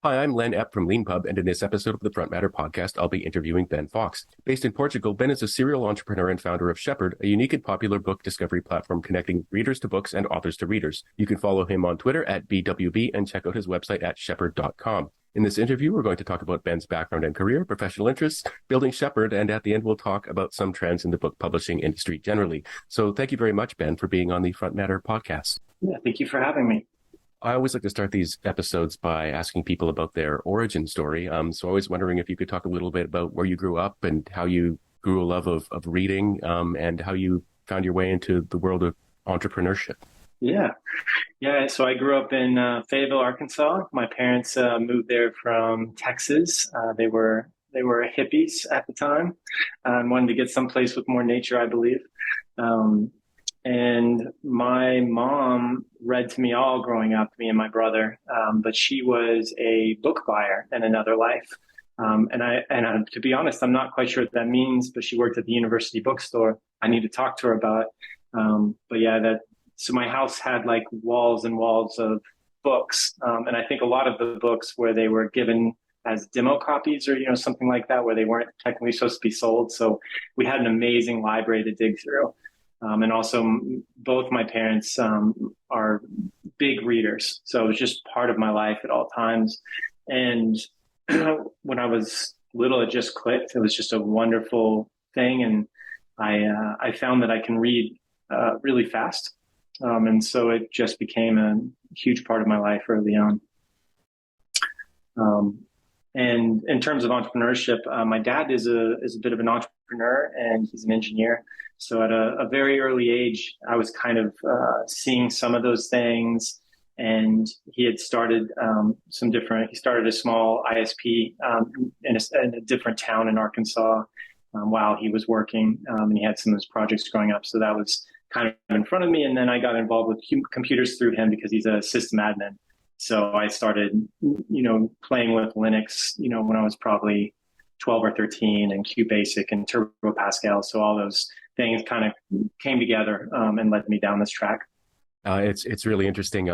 Hi, I'm Len Epp from LeanPub, and in this episode of the Front Matter podcast, I'll be interviewing Ben Fox. Based in Portugal, Ben is a serial entrepreneur and founder of Shepherd, a unique and popular book discovery platform connecting readers to books and authors to readers. You can follow him on Twitter at BWB and check out his website at shepherd.com. In this interview, we're going to talk about Ben's background and career, professional interests, building Shepherd, and at the end, we'll talk about some trends in the book publishing industry generally. So thank you very much, Ben, for being on the Front Matter podcast. Yeah, thank you for having me. I always like to start these episodes by asking people about their origin story. So I was wondering if you could talk a little bit about where you grew up and how you grew a love of reading, and how you found your way into the world of entrepreneurship. Yeah. So I grew up in Fayetteville, Arkansas. My parents moved there from Texas. They were hippies at the time and wanted to get someplace with more nature, I believe. And my mom read to me all growing up, me and my brother, but she was a book buyer in another life. To be honest, I'm not quite sure what that means, but she worked at the university bookstore. I need to talk to her about it. So my house had like walls and walls of books. And I think a lot of the books where they were given as demo copies or, something like that, where they weren't technically supposed to be sold. So we had an amazing library to dig through. And also, both my parents are big readers. So it was just part of my life at all times. And when I was little, it just clicked. It was just a wonderful thing. And I found that I can read really fast. And so it just became a huge part of my life early on. And in terms of entrepreneurship, my dad is a bit of an entrepreneur, and he's an engineer. So at a very early age, I was kind of seeing some of those things. And he had started he started a small ISP in a different town in Arkansas while he was working. And he had some of those projects growing up. So that was kind of in front of me. And then I got involved with computers through him because he's a system admin. So I started, playing with Linux, when I was probably 12 or 13, and QBasic and Turbo Pascal. So all those things kind of came together and led me down this track. It's really interesting.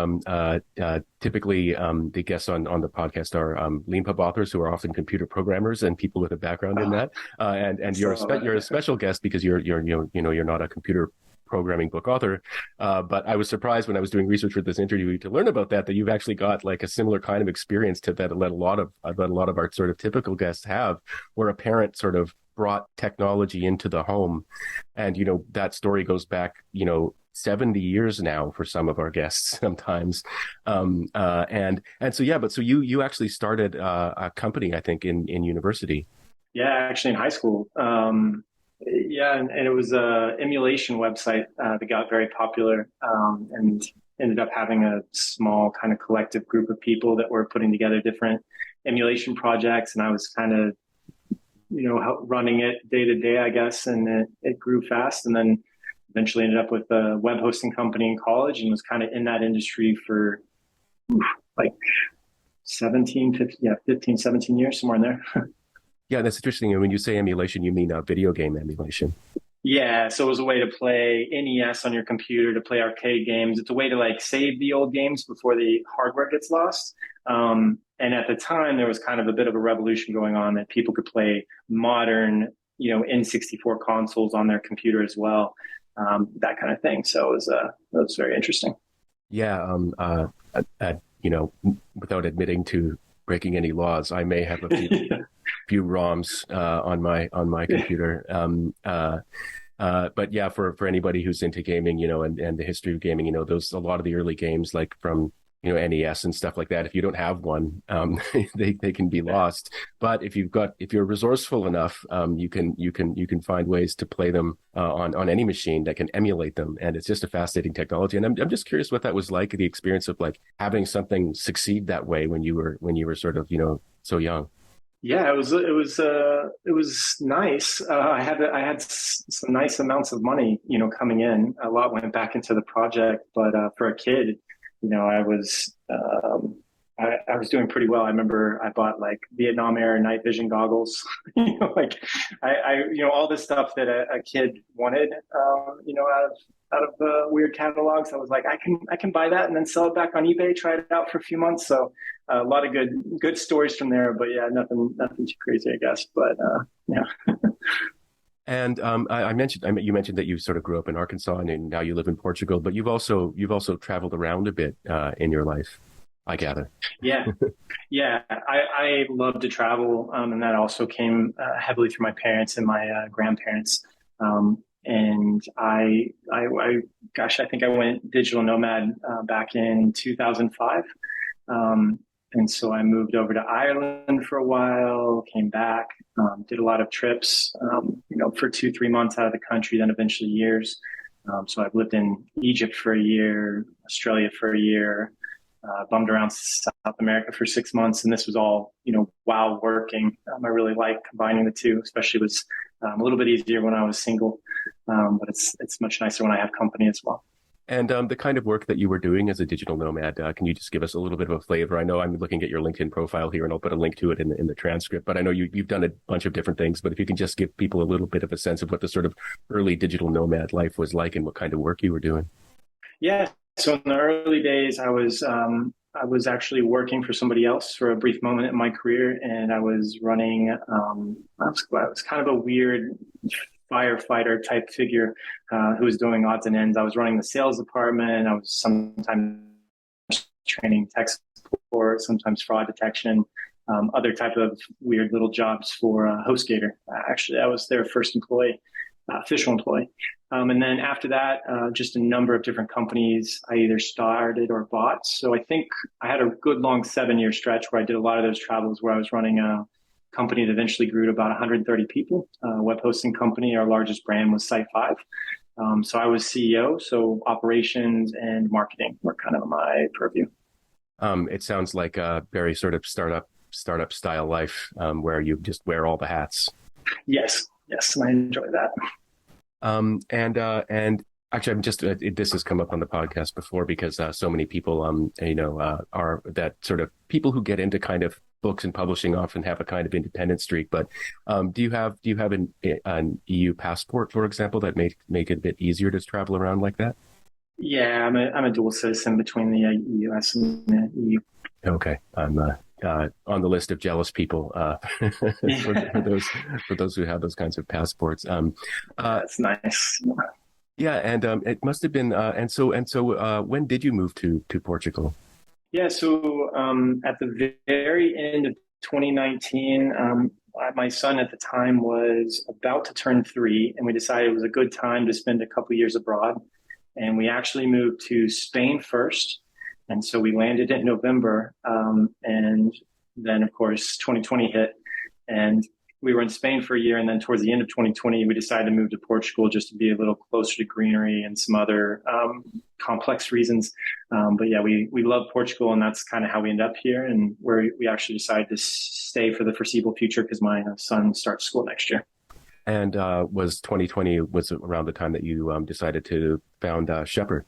Typically, the guests on the podcast are LeanPub authors who are often computer programmers and people with a background in that. And you're a special guest because you're not a computer programming book author. But I was surprised when I was doing research for this interview to learn about that you've actually got like a similar kind of experience to that that a lot of our sort of typical guests have, where a parent sort of brought technology into the home. And, that story goes back, 70 years now for some of our guests sometimes. So you actually started a company, I think, in university. Yeah, actually in high school. And it was a emulation website that got very popular and ended up having a small kind of collective group of people that were putting together different emulation projects. And I was kind of, running it day to day, I guess. And it grew fast, and then eventually ended up with a web hosting company in college, and was kind of in that industry for like 15, 17 years, somewhere in there. Yeah, that's interesting. And when you say emulation, you mean video game emulation. Yeah, so it was a way to play NES on your computer, to play arcade games. It's a way to like save the old games before the hardware gets lost. And at the time, there was kind of a bit of a revolution going on that people could play modern, N64 consoles on their computer as well, that kind of thing. So it was very interesting. Yeah, without admitting to breaking any laws, I may have a few ROMs on my computer. But yeah, for anybody who's into gaming, and the history of gaming, those a lot of the early games like from NES and stuff like that. If you don't have one, they can be lost. But if you're resourceful enough, you can find ways to play them on any machine that can emulate them. And it's just a fascinating technology. And I'm just curious what that was like, the experience of like having something succeed that way when you were sort of so young. Yeah, it was nice. I had some nice amounts of money, coming in. A lot went back into the project, but for a kid, I was doing pretty well. I remember I bought like Vietnam Air night vision goggles, all this stuff that a kid wanted, out of the weird catalogs. I was like, I can buy that and then sell it back on eBay, try it out for a few months. So a lot of good stories from there. But yeah, nothing too crazy, I guess. But yeah. And you mentioned that you sort of grew up in Arkansas and now you live in Portugal, but you've also traveled around a bit in your life, I gather. Yeah, yeah. I love to travel, and that also came heavily through my parents and my grandparents. And gosh, I think I went digital nomad back in 2005. Um, and so I moved over to Ireland for a while, came back, did a lot of trips, for 2, 3 months out of the country, then eventually years. So I've lived in Egypt for a year, Australia for a year, bummed around South America for 6 months. And this was all, while working. I really like combining the two, especially was a little bit easier when I was single. But it's much nicer when I have company as well. And the kind of work that you were doing as a digital nomad, can you just give us a little bit of a flavor? I know I'm looking at your LinkedIn profile here, and I'll put a link to it in the transcript. But I know you've done a bunch of different things. But if you can just give people a little bit of a sense of what the sort of early digital nomad life was like and what kind of work you were doing. Yeah. So in the early days, I was actually working for somebody else for a brief moment in my career, and I was running. I was kind of a weird firefighter type figure who was doing odds and ends. I was running the sales department. I was sometimes training tech support, sometimes fraud detection, other type of weird little jobs for HostGator. Actually, I was their first employee, official employee. And then after that, just a number of different companies I either started or bought. So I think I had a good long 7-year stretch where I did a lot of those travels where I was running a company that eventually grew to about 130 people, web hosting company. Our largest brand was Site5. So I was CEO, so operations and marketing were kind of my purview. It sounds like a very sort of startup style life where you just wear all the hats. Yes, and I enjoy that. And actually, I'm just this has come up on the podcast before because so many people are that sort of people who get into kind of books and publishing often have a kind of independent streak. But do you have an EU passport, for example, that make it a bit easier to travel around like that? Yeah, I'm a dual citizen between the US and the EU. Okay, I'm on the list of jealous people for those who have those kinds of passports. That's nice. Yeah, and it must have been. And so, when did you move to Portugal? Yeah, so at the very end of 2019, my son at the time was about to turn 3, and we decided it was a good time to spend a couple years abroad. And we actually moved to Spain first. And so we landed in November. And then, of course, 2020 hit. And we were in Spain for a year. And then towards the end of 2020, we decided to move to Portugal just to be a little closer to greenery and some other complex reasons. But yeah, we love Portugal, and that's kind of how we end up here. And we actually decided to stay for the foreseeable future because my son starts school next year. And was 2020 was around the time that you decided to found Shepherd?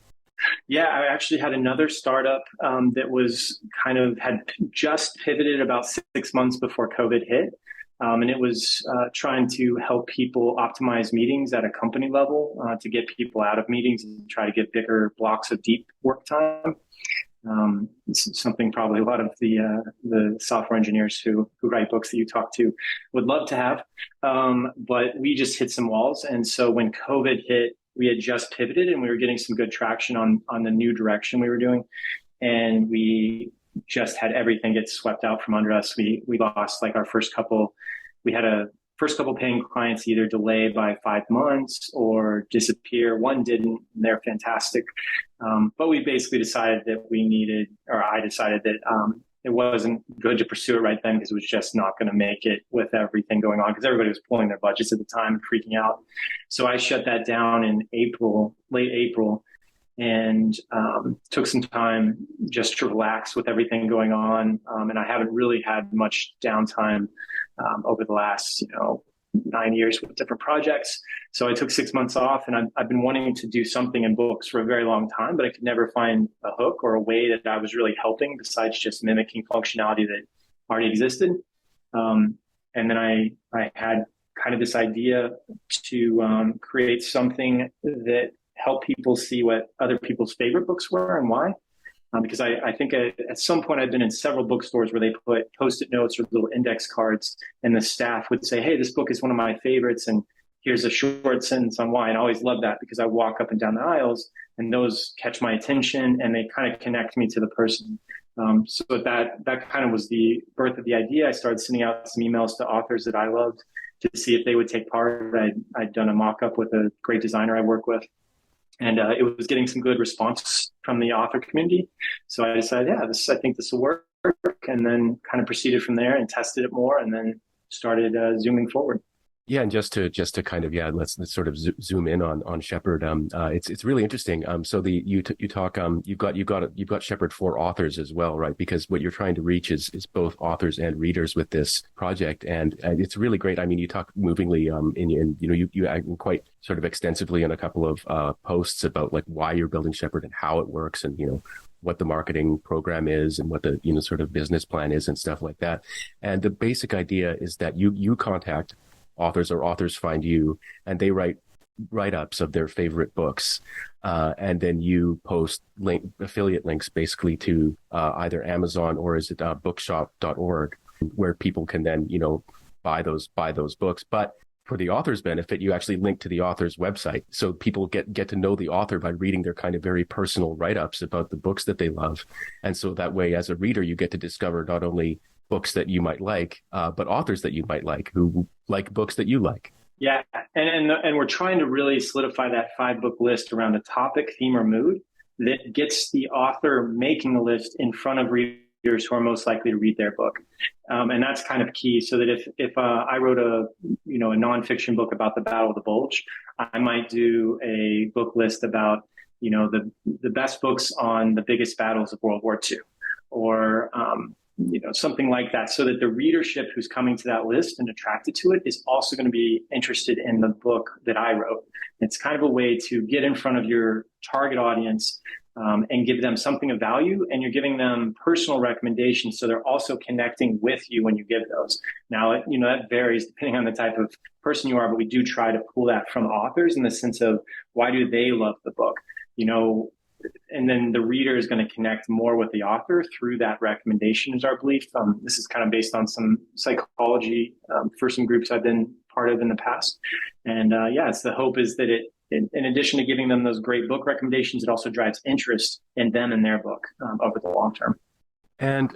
Yeah, I actually had another startup that was had just pivoted about 6 months before COVID hit. And it was trying to help people optimize meetings at a company level to get people out of meetings and try to get bigger blocks of deep work time. It's something probably a lot of the software engineers who write books that you talk to would love to have. But we just hit some walls. And so when COVID hit, we had just pivoted and we were getting some good traction on the new direction we were doing. And we just had everything get swept out from under us. We lost like our first couple. We had a first couple paying clients either delay by 5 months or disappear. One didn't. They're fantastic. But we basically decided that I decided that it wasn't good to pursue it right then because it was just not going to make it with everything going on because everybody was pulling their budgets at the time and freaking out. So I shut that down in late April, and took some time just to relax with everything going on. And I haven't really had much downtime over the last, 9 years with different projects. So I took 6 months off, and I've been wanting to do something in books for a very long time, but I could never find a hook or a way that I was really helping besides just mimicking functionality that already existed. And then I had kind of this idea to create something that helped people see what other people's favorite books were and why. Because I think at some point I've been in several bookstores where they put Post-it notes or little index cards, and the staff would say, "Hey, this book is one of my favorites, and here's a short sentence on why." And I always love that because I walk up and down the aisles, and those catch my attention, and they kind of connect me to the person. So that kind of was the birth of the idea. I started sending out some emails to authors that I loved to see if they would take part. I'd done a mock-up with a great designer I work with, and it was getting some good response from the author community. So I decided, I think this will work, and then kind of proceeded from there and tested it more, and then started zooming forward. Yeah, and just to kind of let's sort of zoom in on Shepherd. It's really interesting. So you talk you've got Shepherd for authors as well, right? Because what you're trying to reach is both authors and readers with this project, and it's really great. I mean, you talk movingly you act quite sort of extensively in a couple of posts about like why you're building Shepherd and how it works, and what the marketing program is and what the sort of business plan is and stuff like that. And the basic idea is that you contact authors, or authors find you, and they write write-ups of their favorite books, and then you post affiliate links basically to either Amazon, or is it bookshop.org, where people can then buy those books. But for the author's benefit, you actually link to the author's website, so people get to know the author by reading their kind of very personal write-ups about the books that they love. And so that way, as a reader, you get to discover not only books that you might like, but authors that you might like who like books that you like. Yeah, and we're trying to really solidify that 5-book list around a topic, theme, or mood that gets the author making the list in front of readers who are most likely to read their book, and that's kind of key. So that if I wrote a nonfiction book about the Battle of the Bulge, I might do a book list about the best books on the biggest battles of World War II, or something like that, so that the readership who's coming to that list and attracted to it is also going to be interested in the book that I wrote. It's kind of a way to get in front of your target audience and give them something of value, and you're giving them personal recommendations, so they're also connecting with you when you give those. Now, that varies depending on the type of person you are, but we do try to pull that from authors in the sense of, why do they love the book? And then the reader is going to connect more with the author through that recommendation, is our belief. This is kind of based on some psychology for some groups I've been part of in the past. And it's the hope is that it, in addition to giving them those great book recommendations, it also drives interest in them and their book over the long term. And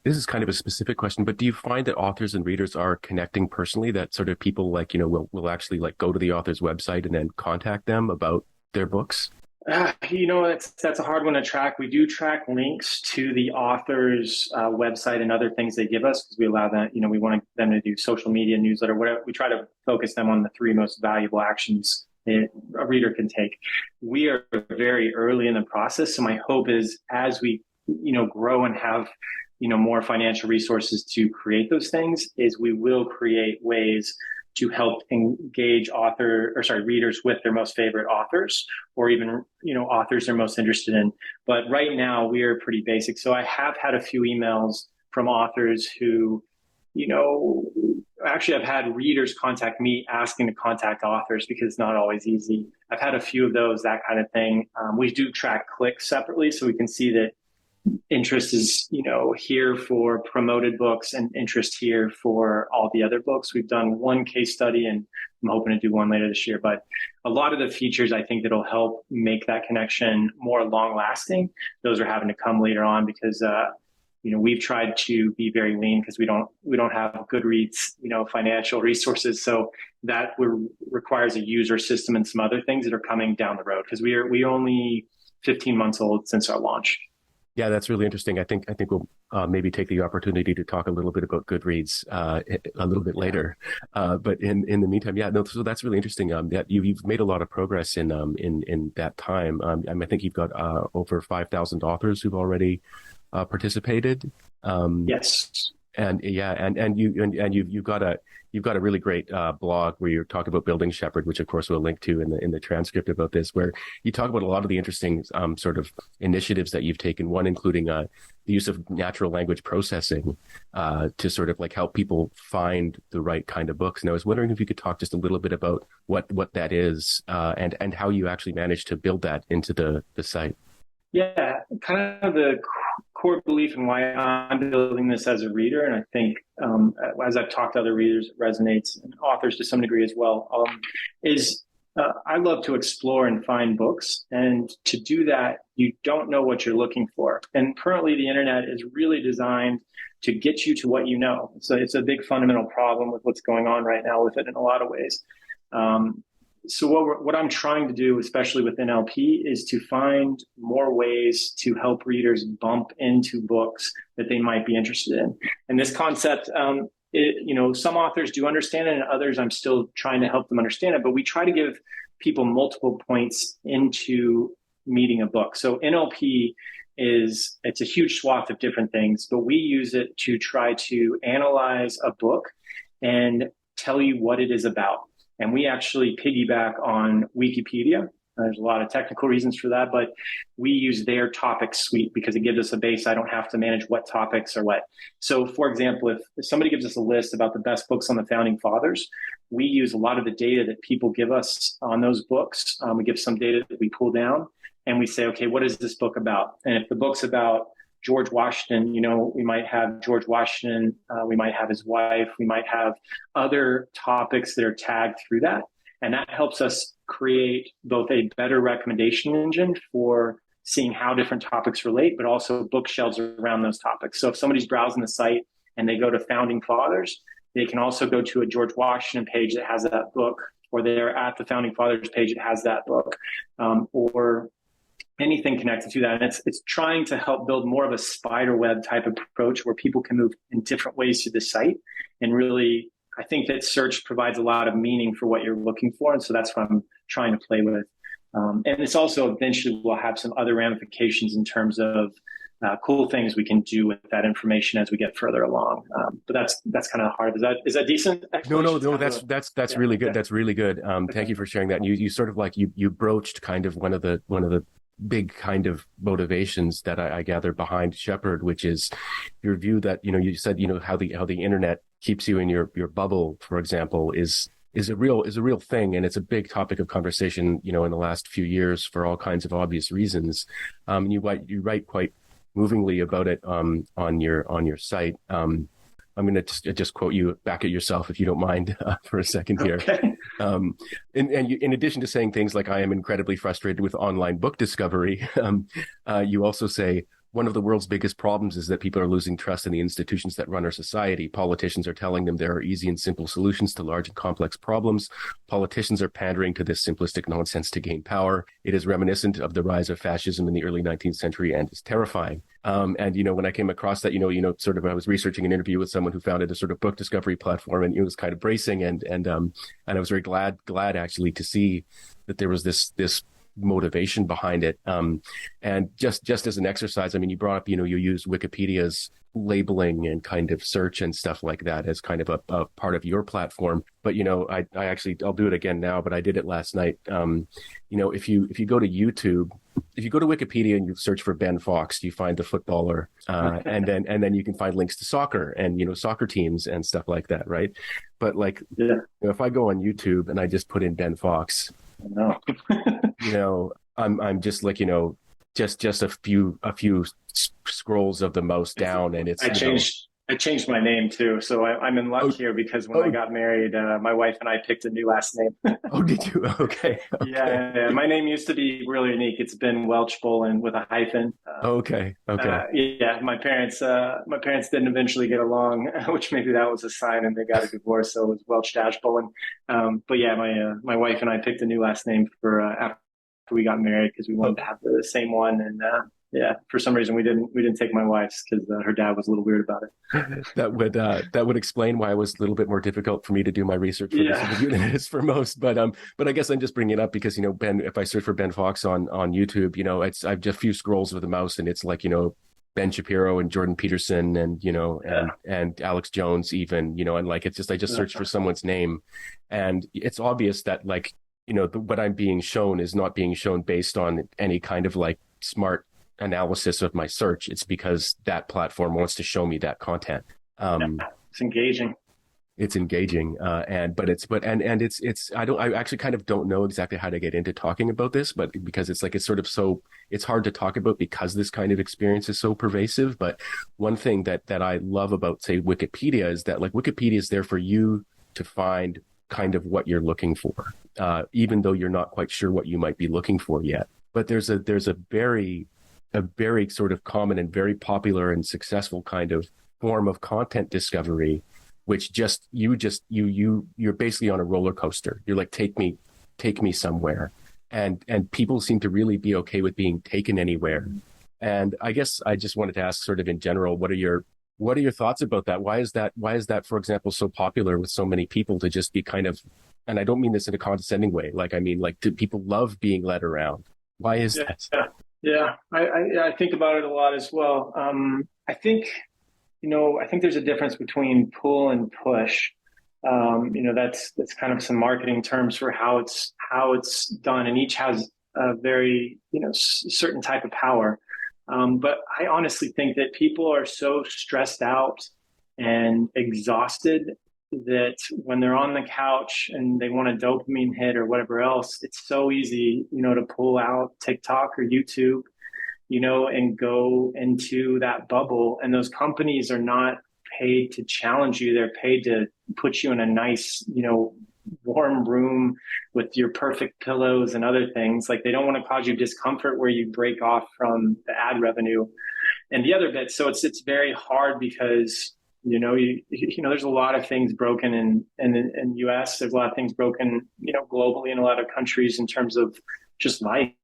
this is kind of a specific question, but do you find that authors and readers are connecting personally, that sort of people will actually go to the author's website and then contact them about their books? That's a hard one to track. We do track links to the author's website and other things they give us, because we allow them, we want them to do social media, newsletter, whatever. We try to focus them on the 3 most valuable actions a reader can take. We are very early in the process. So my hope is, as we, grow and have, more financial resources to create those things, is we will create ways to help engage readers with their most favorite authors, or even, authors they're most interested in. But right now we are pretty basic. So I have had a few emails from authors who, actually I've had readers contact me asking to contact authors, because it's not always easy. I've had a few of those, that kind of thing. We do track clicks separately, so we can see that interest is, here for promoted books and interest here for all the other books. We've done one case study, and I'm hoping to do one later this year. But a lot of the features, I think, that'll help make that connection more long lasting, those are having to come later on, because, we've tried to be very lean, because we don't have Goodreads, financial resources. So that requires a user system and some other things that are coming down the road, because we only 15 months old since our launch. Yeah, that's really interesting. I think we'll maybe take the opportunity to talk a little bit about Goodreads a little bit later. But in the meantime, so that's really interesting. That you've made a lot of progress in that time. I think you've got over 5,000 authors who've already participated. Yes. And you've got a really great blog where you talk about building Shepherd, which of course we'll link to in the transcript about this, where you talk about a lot of the interesting sort of initiatives that you've taken. One including the use of natural language processing to sort of help people find the right kind of books. And I was wondering if you could talk just a little bit about what that is and how you actually managed to build that into the site. Yeah, kind of the core belief and why I'm building this as a reader, and I think as I've talked to other readers, it resonates, and authors to some degree as well, is I love to explore and find books, and to do that, you don't know what you're looking for. And currently, the internet is really designed to get you to what you know. So it's a big fundamental problem with what's going on right now with it in a lot of ways. Um, so what I'm trying to do, especially with NLP, is to find more ways to help readers bump into books that they might be interested in. And this concept, some authors do understand it, and others I'm still trying to help them understand it. But we try to give people multiple points into meeting a book. So NLP it's a huge swath of different things, but we use it to try to analyze a book and tell you what it is about. And we actually piggyback on Wikipedia. There's a lot of technical reasons for that, but we use their topic suite because it gives us a base. I don't have to manage what topics are what. So, for example, if somebody gives us a list about the best books on the founding fathers, we use a lot of the data that people give us on those books. We give some data that we pull down, and we say, okay, what is this book about? And if the book's about George Washington, we might have George Washington, we might have his wife, we might have other topics that are tagged through that. And that helps us create both a better recommendation engine for seeing how different topics relate, but also bookshelves around those topics. So if somebody's browsing the site and they go to Founding Fathers, they can also go to a George Washington page that has that book, or they're at the Founding Fathers page that has that book, or anything connected to that. And it's trying to help build more of a spider web type of approach where people can move in different ways to the site. And really, I think that search provides a lot of meaning for what you're looking for. And so that's what I'm trying to play with. And it's also eventually will have some other ramifications in terms of cool things we can do with that information as we get further along. But that's kind of hard. Is that decent? No. That's really good. That's really good. Thank you for sharing that. And you sort of like you broached kind of one of the big kind of motivations that I gather behind Shepherd, which is your view that, you said, how the internet keeps you in your bubble, for example, is a real thing. And it's a big topic of conversation, in the last few years for all kinds of obvious reasons. And you write quite movingly about it, on your site. I'm going to just quote you back at yourself, if you don't mind, for a second here. Okay. And you, in addition to saying things like, I am incredibly frustrated with online book discovery, you also say, one of the world's biggest problems is that people are losing trust in the institutions that run our society. Politicians are telling them there are easy and simple solutions to large and complex problems. Politicians are pandering to this simplistic nonsense to gain power. It is reminiscent of the rise of fascism in the early 19th century and is terrifying. And, when I came across that, sort of, I was researching an interview with someone who founded a sort of book discovery platform, and it was kind of bracing. And I was very glad actually to see that there was this motivation behind it. And just as an exercise, you brought up, you use Wikipedia's labeling and kind of search and stuff like that as kind of a part of your platform. But, I actually, I'll do it again now, but I did it last night. If you go to YouTube, if you go to Wikipedia and you search for Ben Fox, you find the footballer, and then you can find links to soccer and, soccer teams and stuff like that. Right. But if I go on YouTube and I just put in Ben Fox, No. I'm just like, just a few scrolls of the mouse down, and it's. I changed my name too, so I'm in luck here because when I got married, my wife and I picked a new last name. Oh, did you? Okay. Yeah. My name used to be really unique. It's been Welch Bolin with a hyphen. Okay. My parents didn't eventually get along, which maybe that was a sign, and they got a divorce, so it was Welch Bolin. But yeah, my wife and I picked a new last name for after we got married because we wanted to have the same one, and for some reason we didn't take my wife's because her dad was a little weird about it. That would explain why it was a little bit more difficult for me to do my research for this interview than it is for most. But I guess I'm just bringing it up because Ben, if I search for Ben Fox on YouTube, I've just a few scrolls with the mouse and it's like Ben Shapiro and Jordan Peterson and and Alex Jones even and like it's just I just searched for someone's name, and it's obvious that like what I'm being shown is not being shown based on any kind of like smart analysis of my search. It's because that platform wants to show me that content. It's engaging. it's engaging, I actually kind of don't know exactly how to get into talking about this, but because it's hard to talk about because this kind of experience is so pervasive. But one thing that I love about, say, Wikipedia is that, like, Wikipedia is there for you to find kind of what you're looking for, even though you're not quite sure what you might be looking for yet. But there's a very sort of common and very popular and successful kind of form of content discovery, which you're basically on a roller coaster. You're like, take me somewhere. And people seem to really be okay with being taken anywhere. And I guess I just wanted to ask, sort of in general, what are your thoughts about that? Why is that, for example, so popular with so many people to just be kind of, and I don't mean this in a condescending way. Like, I mean, like, do people love being led around? Why is that? Yeah. I think about it a lot as well. I think there's a difference between pull and push. That's kind of some marketing terms for how it's done, and each has a very, certain type of power. But I honestly think that people are so stressed out and exhausted that when they're on the couch and they want a dopamine hit or whatever else, it's so easy, to pull out TikTok or YouTube, and go into that bubble. And those companies are not paid to challenge you. They're paid to put you in a nice, warm room with your perfect pillows and other things. Like, they don't want to cause you discomfort where you break off from the ad revenue and the other bit. So it's very hard because, there's a lot of things broken in US. There's a lot of things broken, globally in a lot of countries in terms of just life.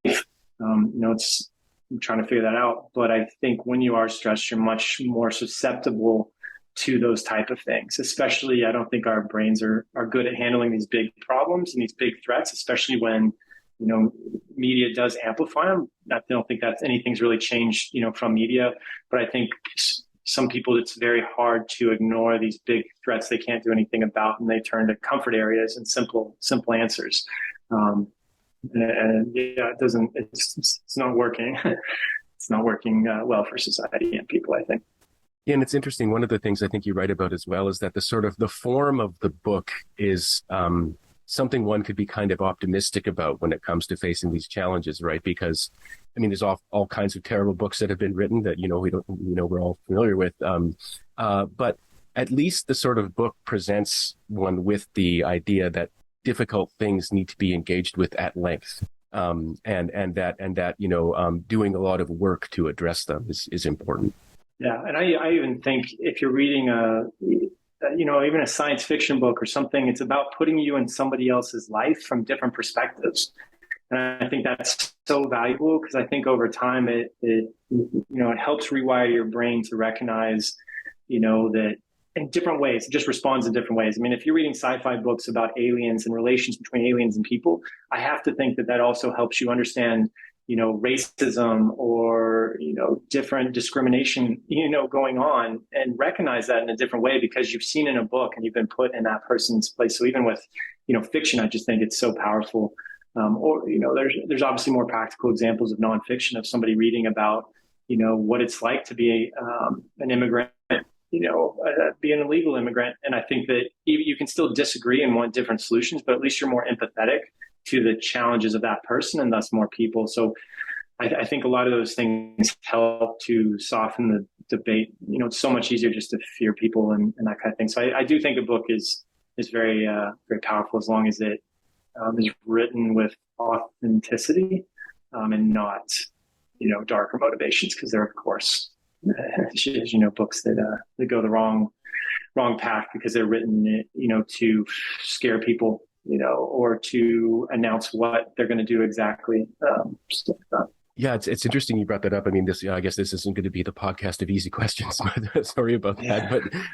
I'm trying to figure that out. But I think when you are stressed, you're much more susceptible to those type of things. Especially, I don't think our brains are good at handling these big problems and these big threats, especially when, media does amplify them. I don't think that anything's really changed, from media. But I think some people, it's very hard to ignore these big threats they can't do anything about, and they turn to comfort areas and simple answers. It's not working. It's not working well for society and people, I think. Yeah, and it's interesting. One of the things I think you write about as well is that the form of the book is something one could be kind of optimistic about when it comes to facing these challenges, right? Because, I mean, there's all kinds of terrible books that have been written that, we're all familiar with. But at least the sort of book presents one with the idea that difficult things need to be engaged with at length. And that doing a lot of work to address them is important. Yeah. And I even think if you're reading even a science fiction book or something, it's about putting you in somebody else's life from different perspectives. And I think that's so valuable because I think over time it helps rewire your brain to recognize, that in different ways, it just responds in different ways. I mean, if you're reading sci-fi books about aliens and relations between aliens and people, I have to think that also helps you understand, racism or, different discrimination, going on, and recognize that in a different way because you've seen in a book and you've been put in that person's place. So even with, fiction, I just think it's so powerful. There's obviously more practical examples of nonfiction of somebody reading about, what it's like to be an immigrant, be an illegal immigrant. And I think that you can still disagree and want different solutions, but at least you're more empathetic to the challenges of that person and thus more people. So I think a lot of those things help to soften the debate. It's so much easier just to fear people and that kind of thing. So I do think a book is very, very powerful as long as it is written with authenticity and not, darker motivations, because there are, of course, books that go the wrong path because they're written, to scare people, or to announce what they're going to do exactly. Stuff like that. Yeah, it's interesting you brought that up. I mean, I guess this isn't going to be the podcast of easy questions. Sorry about that.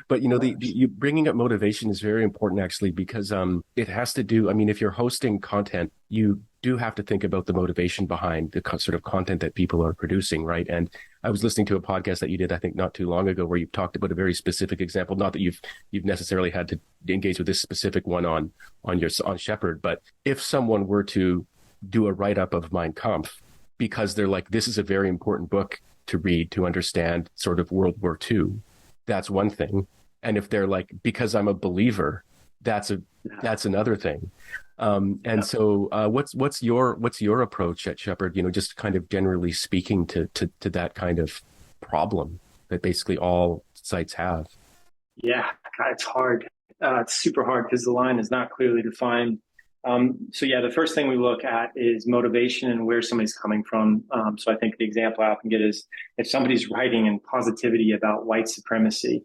But the bringing up motivation is very important actually, because it has to do. I mean, if you're hosting content, you do have to think about the motivation behind the sort of content that people are producing, right? And I was listening to a podcast that you did, I think, not too long ago, where you talked about a very specific example. Not that you've necessarily had to engage with this specific one on Shepherd, but if someone were to do a write-up of Mein Kampf, because they're like, this is a very important book to read to understand sort of World War II. That's one thing. And if they're like, because I'm a believer, that's another thing. And so, what's your approach at Shepherd? Just kind of generally speaking to that kind of problem that basically all sites have. Yeah, God, it's hard. It's super hard because the line is not clearly defined. So yeah, the first thing we look at is motivation and where somebody's coming from. So I think the example I often get is if somebody's writing in positivity about white supremacy,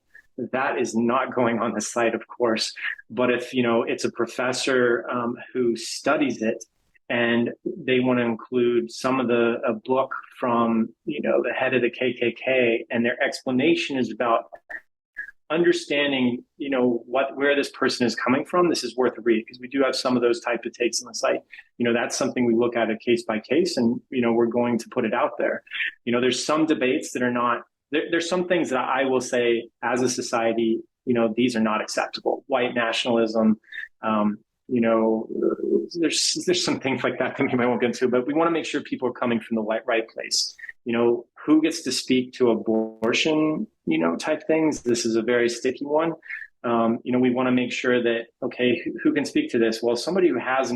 that is not going on the site, of course. But if, it's a professor who studies it and they want to include a book from, the head of the KKK, and their explanation is about understanding, where this person is coming from, this is worth a read, because we do have some of those type of takes on the site. That's something we look at case by case, and, we're going to put it out there. There's some debates that are not, there's some things that I will say as a society, these are not acceptable. White nationalism, there's some things like that we might won't get into, but we want to make sure people are coming from the right place. Who gets to speak to abortion, type things. This is a very sticky one. We want to make sure that, okay, who can speak to this? Well, somebody who has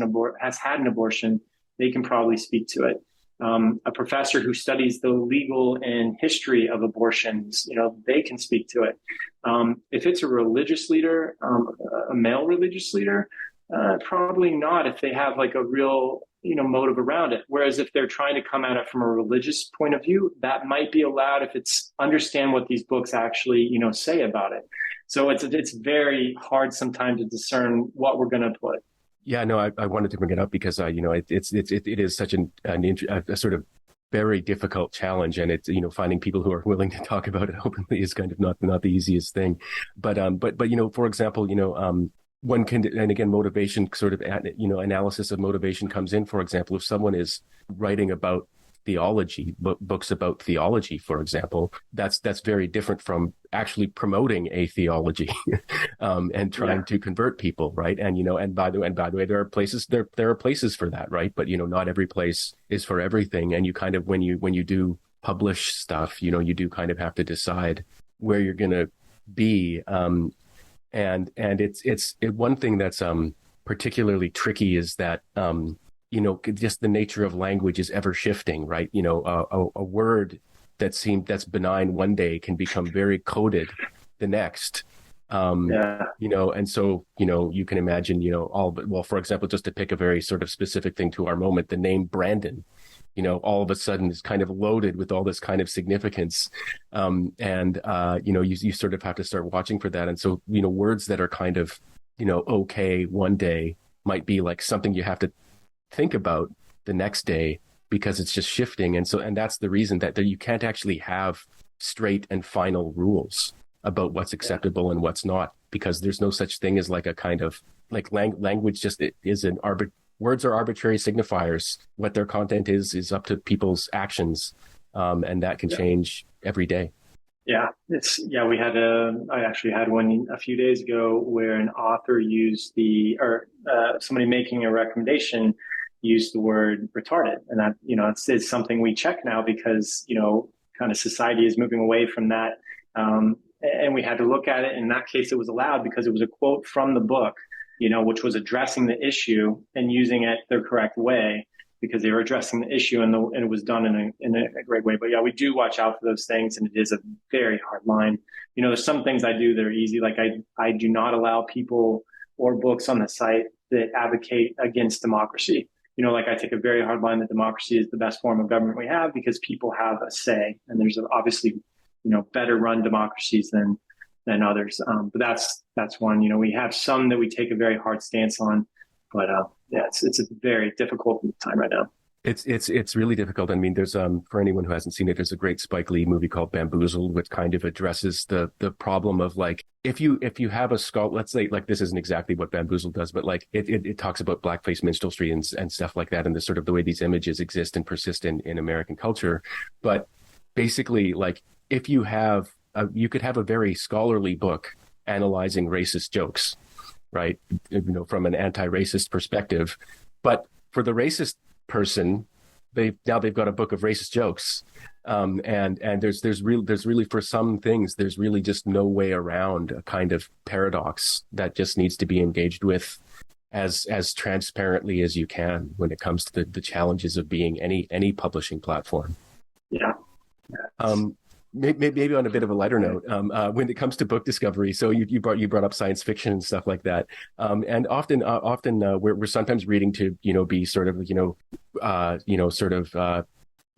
had an abortion, they can probably speak to it. A professor who studies the legal and history of abortions, they can speak to it. If it's a religious leader, a male religious leader, probably not if they have like a real, motive around it. Whereas if they're trying to come at it from a religious point of view, that might be allowed if it's understand what these books actually, say about it. So it's very hard sometimes to discern what we're going to put. Yeah, no, I wanted to bring it up because it is such a sort of very difficult challenge, and it's finding people who are willing to talk about it openly is kind of not the easiest thing. But for example, one can, and again, motivation sort of analysis of motivation comes in. For example, if someone is writing about theology, books about theology, for example, that's very different from actually promoting a theology and trying to convert people, right? And and by the way, there are places for that, right? But not every place is for everything. And you kind of when you do publish stuff, you do kind of have to decide where you're going to be. And it's one thing that's particularly tricky is that just the nature of language is ever shifting, right? A word that's benign one day can become very coded the next. And so, you can imagine, for example, just to pick a very sort of specific thing to our moment, the name Brandon, all of a sudden is kind of loaded with all this kind of significance. You sort of have to start watching for that. And so, words that are kind of, okay one day might be like something you have to think about the next day because it's just shifting. And that's the reason that you can't actually have straight and final rules about what's acceptable and what's not, because there's no such thing as like a kind of like language just is words are arbitrary signifiers. What their content is up to people's actions. And that can change every day. Yeah, I actually had one a few days ago where an author used somebody making a recommendation used the word retarded. And that, it's something we check now because, kind of society is moving away from that. And we had to look at it. In that case, it was allowed because it was a quote from the book, which was addressing the issue and using it the correct way because they were addressing the issue and it was done in a great way. But yeah, we do watch out for those things, and it is a very hard line. There's some things I do that are easy. Like I do not allow people or books on the site that advocate against democracy. Like I take a very hard line that democracy is the best form of government we have because people have a say, and there's obviously, better run democracies than others. But that's one. We have some that we take a very hard stance on, but it's a very difficult time right now. It's really difficult. I mean, there's for anyone who hasn't seen it, there's a great Spike Lee movie called Bamboozled, which kind of addresses the problem of like if you have a skull, let's say like this isn't exactly what Bamboozled does, but like it talks about blackface minstrelsy and stuff like that, and the sort of the way these images exist and persist in American culture. But basically, like if you could have a very scholarly book analyzing racist jokes, right? From an anti-racist perspective, but for the racist person, they've got a book of racist jokes, And there's really for some things, there's really just no way around a kind of paradox that just needs to be engaged with as transparently as you can when it comes to the challenges of being any publishing platform. Yeah. Maybe on a bit of a lighter note, when it comes to book discovery, so you brought up science fiction and stuff like that, and often we're sometimes reading to be sort of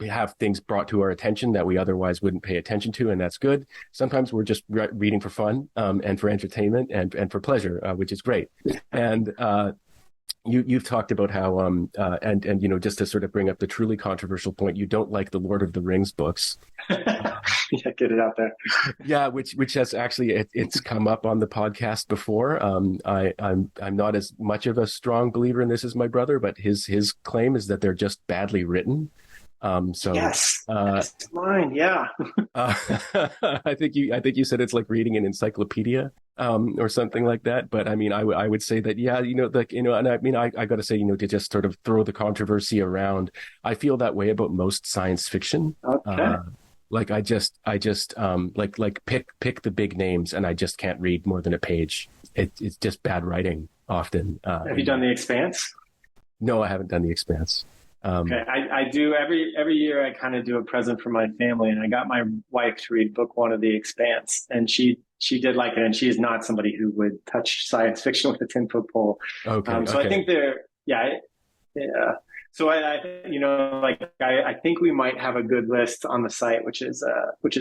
have things brought to our attention that we otherwise wouldn't pay attention to, and that's good. Sometimes we're just reading for fun, and for entertainment and for pleasure, which is great. And you've talked about how and just to sort of bring up the truly controversial point, you don't like the Lord of the Rings books. Yeah, get it out there. Yeah, which has actually it's come up on the podcast before. I'm not as much of a strong believer in this as my brother, but his claim is that they're just badly written. Yes, that's mine. Yeah. I think you said it's like reading an encyclopedia, or something like that. But I mean, I would say that, yeah, and I mean, I got to say, to just sort of throw the controversy around, I feel that way about most science fiction. Okay. Like I just pick the big names, and I just can't read more than a page. It's just bad writing often. Have you done The Expanse? No, I haven't done The Expanse. Okay, I do every year. I kind of do a present for my family, and I got my wife to read book 1 of The Expanse, and she did like it. And she is not somebody who would touch science fiction with a 10-foot pole. Okay. So I think yeah. So I think we might have a good list on the site, which is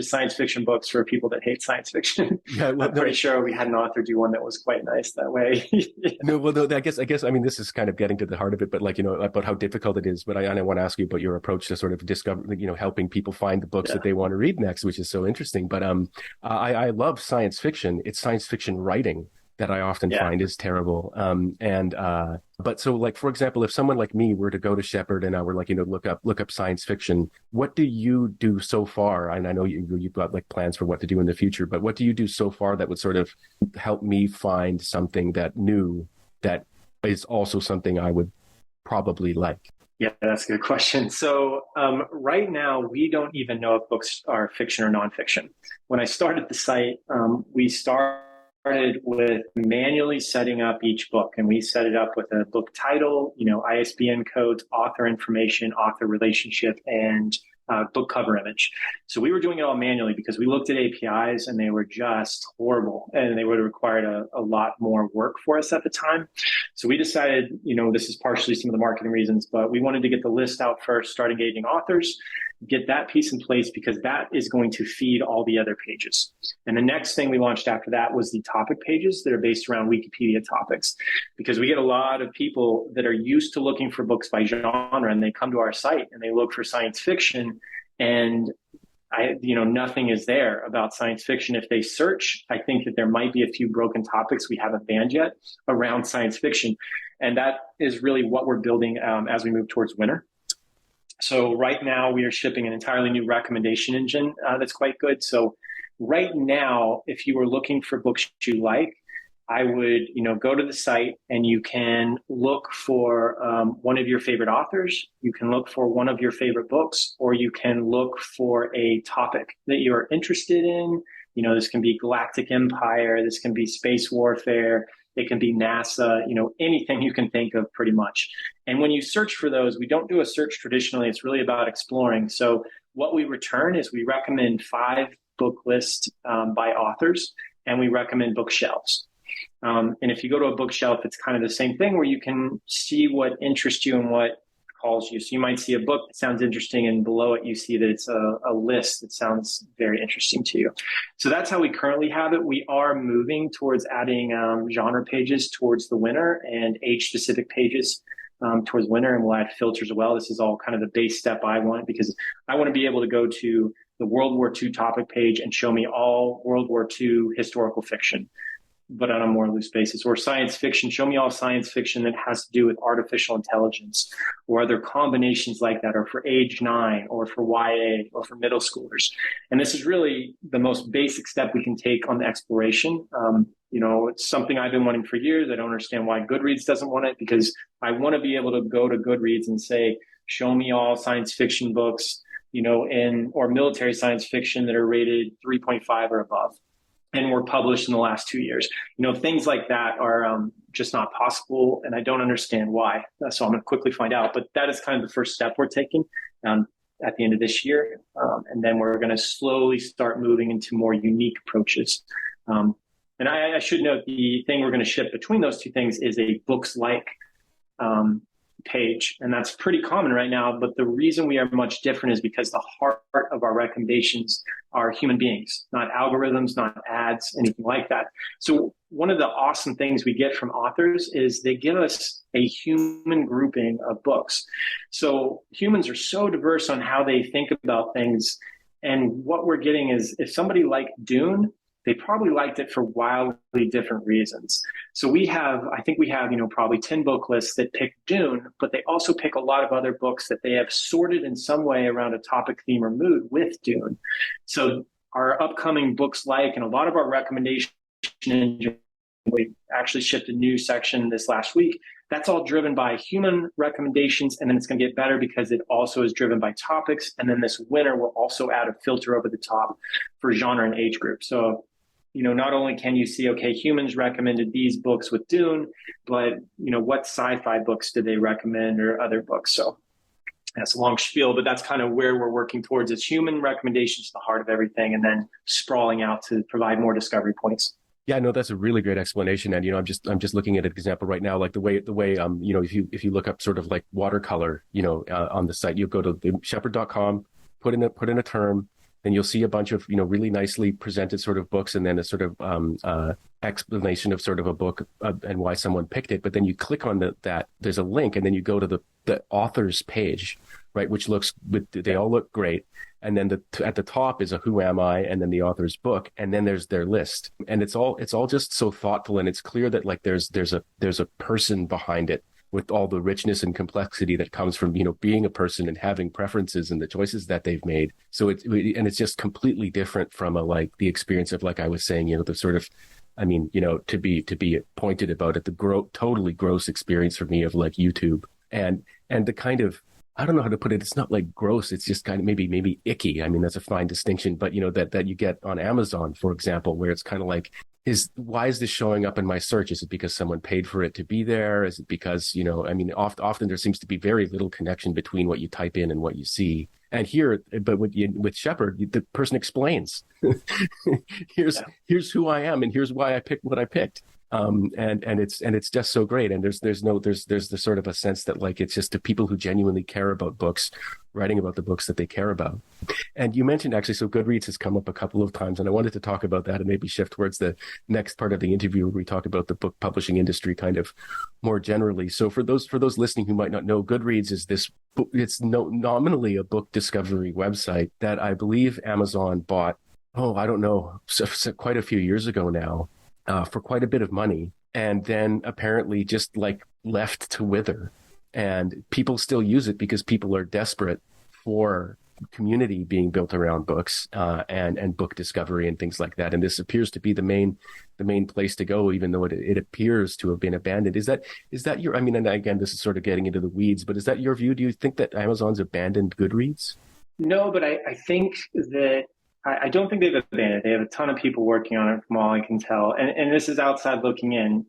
science fiction books for people that hate science fiction. Yeah, well, I'm pretty sure we had an author do one that was quite nice that way. No, well, no, I guess I mean, this is kind of getting to the heart of it, but about how difficult it is. But I want to ask you about your approach to sort of discover, helping people find the books that they want to read next, which is so interesting. But I love science fiction. It's science fiction writing that I often find is terrible. But so, like, for example, if someone like me were to go to Shepherd and I were like, look up science fiction, what do you do so far? And I know you've got like plans for what to do in the future, but what do you do so far that would sort of help me find something that is also something I would probably like? Yeah, that's a good question. So right now, we don't even know if books are fiction or nonfiction. When I started the site, we started with manually setting up each book, and we set it up with a book title, ISBN codes, author information, author relationship, and book cover image. So we were doing it all manually because we looked at APIs and they were just horrible, and they would have required a lot more work for us at the time. So we decided, this is partially some of the marketing reasons, but we wanted to get the list out first, start engaging authors, get that piece in place, because that is going to feed all the other pages. And the next thing we launched after that was the topic pages that are based around Wikipedia topics, because we get a lot of people that are used to looking for books by genre, and they come to our site and they look for science fiction, and nothing is there about science fiction. If they search, I think that there might be a few broken topics we haven't banned yet around science fiction. And that is really what we're building as we move towards winter. So right now we are shipping an entirely new recommendation engine that's quite good. So right now, if you were looking for books you like, I would, go to the site and you can look for one of your favorite authors. You can look for one of your favorite books, or you can look for a topic that you're interested in. This can be Galactic Empire. This can be space warfare. It can be NASA, anything you can think of pretty much. And when you search for those, we don't do a search traditionally. It's really about exploring. So what we return is we recommend 5 book lists by authors, and we recommend bookshelves. And if you go to a bookshelf, it's kind of the same thing where you can see what interests you and what calls you. So you might see a book that sounds interesting, and below it you see that it's a list that sounds very interesting to you. So that's how we currently have it. We are moving towards adding genre pages towards the winter, and age-specific pages towards winter, and we'll add filters as well. This is all kind of the base step I want, because I want to be able to go to the World War II topic page and show me all World War II historical fiction, but on a more loose basis, or science fiction. Show me all science fiction that has to do with artificial intelligence or other combinations like that, or for age 9, or for YA, or for middle schoolers. And this is really the most basic step we can take on the exploration. It's something I've been wanting for years. I don't understand why Goodreads doesn't want it, because I want to be able to go to Goodreads and say, show me all science fiction books, or military science fiction that are rated 3.5 or above and were published in the last 2 years. Things like that are just not possible, and I don't understand why. So I'm going to quickly find out. But that is kind of the first step we're taking at the end of this year, and then we're going to slowly start moving into more unique approaches. And I should note the thing we're going to ship between those two things is a books like page. And that's pretty common right now. But the reason we are much different is because the heart of our recommendations are human beings, not algorithms, not ads, anything like that. So one of the awesome things we get from authors is they give us a human grouping of books. So humans are so diverse on how they think about things. And what we're getting is if somebody liked Dune, they probably liked it for wildly different reasons. So I think we have, probably 10 book lists that pick Dune, but they also pick a lot of other books that they have sorted in some way around a topic, theme, or mood with Dune. So our upcoming books and a lot of our recommendation engine, we actually shipped a new section this last week. That's all driven by human recommendations, and then it's going to get better because it also is driven by topics. And then this winter will also add a filter over the top for genre and age group. So not only can you see, okay, humans recommended these books with Dune, but, what sci-fi books did they recommend or other books? So that's a long spiel, but that's kind of where we're working towards. It's human recommendations, the heart of everything, and then sprawling out to provide more discovery points. Yeah, no, that's a really great explanation. And, I'm just looking at an example right now, like the way, if you look up sort of like watercolor, on the site, you go to shepherd.com, put in a term, then you'll see a bunch of, really nicely presented sort of books, and then a sort of explanation of sort of a book and why someone picked it. But then you click on that, there's a link, and then you go to the author's page, right? Which they all look great. And then at the top is a who am I, and then the author's book, and then there's their list. And it's all just so thoughtful, and it's clear that like there's a person behind it, with all the richness and complexity that comes from, being a person and having preferences and the choices that they've made. So it's just completely different from the experience of, like I was saying, the sort of, to be pointed about it, the totally gross experience for me of like YouTube and the kind of, I don't know how to put it. It's not like gross. It's just kind of maybe icky. I mean, that's a fine distinction, but that you get on Amazon, for example, where it's kind of like, why is this showing up in my search? Is it because someone paid for it to be there? Is it because, often there seems to be very little connection between what you type in and what you see. And here, but with Shepherd, the person explains, here's who I am, and here's why I picked what I picked. And it's just so great. And there's the sort of a sense that like, it's just the people who genuinely care about books writing about the books that they care about. And you mentioned actually, so Goodreads has come up a couple of times, and I wanted to talk about that and maybe shift towards the next part of the interview where we talk about the book publishing industry kind of more generally. So for those listening who might not know, Goodreads is it's nominally a book discovery website that I believe Amazon bought, I don't know, so quite a few years ago now. For quite a bit of money, and then apparently just like left to wither. And people still use it because people are desperate for community being built around books and book discovery and things like that. And this appears to be the main place to go, even though it appears to have been abandoned. Is that your? I mean, and again, this is sort of getting into the weeds, but is that your view? Do you think that Amazon's abandoned Goodreads? No, but I think that. I don't think they've abandoned it. They have a ton of people working on it from all I can tell. And this is outside looking in.